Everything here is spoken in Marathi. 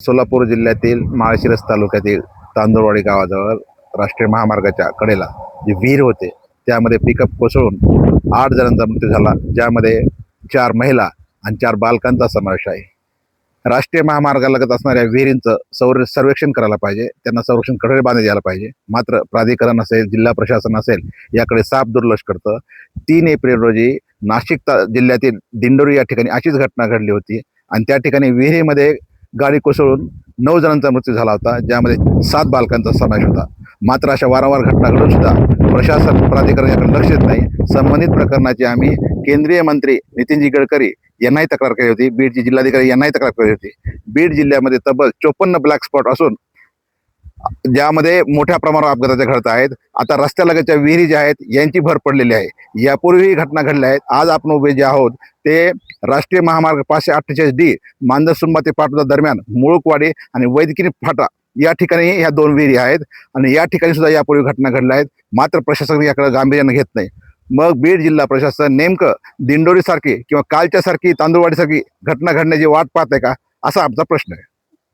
सोलापूर जिल्ह्यातील माळशिरस तालुक्यातील तांदूळवाडी गावाजवळ राष्ट्रीय महामार्गाच्या कडेला जे विहीर होते त्यामध्ये पिकअप कोसळून 8 जणांचा मृत्यू झाला, ज्यामध्ये 4 महिला आणि 4 बालकांचा समावेश आहे. राष्ट्रीय महामार्गालगत असणाऱ्या विहिरींचं सर्वेक्षण करायला पाहिजे, त्यांना संरक्षण कडे बांधण्यात यायला पाहिजे. मात्र प्राधिकरण असेल, जिल्हा प्रशासन असेल, याकडे साफ दुर्लक्ष करतं. 3 एप्रिल रोजी नाशिक जिल्ह्यातील दिंडोरी या ठिकाणी अशीच घटना घडली होती आणि त्या ठिकाणी विहिरीमध्ये गाडी कोसळून 9 जणांचा मृत्यू झाला होता, ज्यामध्ये 7 बालकांचा समावेश होता. मात्र अशा वारंवार घटना घडून सुद्धा प्रशासन प्राधिकरण याकडे लक्ष देत नाही. संबंधित प्रकरणाची आम्ही केंद्रीय मंत्री नितीनजी गडकरी यांनाही तक्रार केली होती, बीडचे जिल्हाधिकारी यांनाही तक्रार केली होती. बीड जिल्ह्यामध्ये तब्बल 54 ब्लॅक स्पॉट असून ज्यामध्ये मोठ्या प्रमाणावर अपघाताच्या घडत आहेत. आता रस्त्यालगतच्या विहिरी ज्या आहेत यांची भर पडलेली आहे. यापूर्वीही घटना घडल्या आहेत. आज आपण उभे जे आहोत ते राष्ट्रीय महामार्ग 548D मांजरसुंबा ते पाटोदा दरम्यान मुळुकवाडी आणि वैद्यकीय फाटा या ठिकाणी ह्या 2 विहिरी आहेत आणि या ठिकाणी सुद्धा यापूर्वी घटना घडल्या आहेत. मात्र प्रशासन याकडे गांभीर्याने घेत नाही. मग बीड जिल्हा प्रशासन नेमकं दिंडोरीसारखी किंवा कालच्यासारखी तांदूळवाडीसारखी घटना घडण्याची वाट पाहत आहे का, असा आमचा प्रश्न आहे.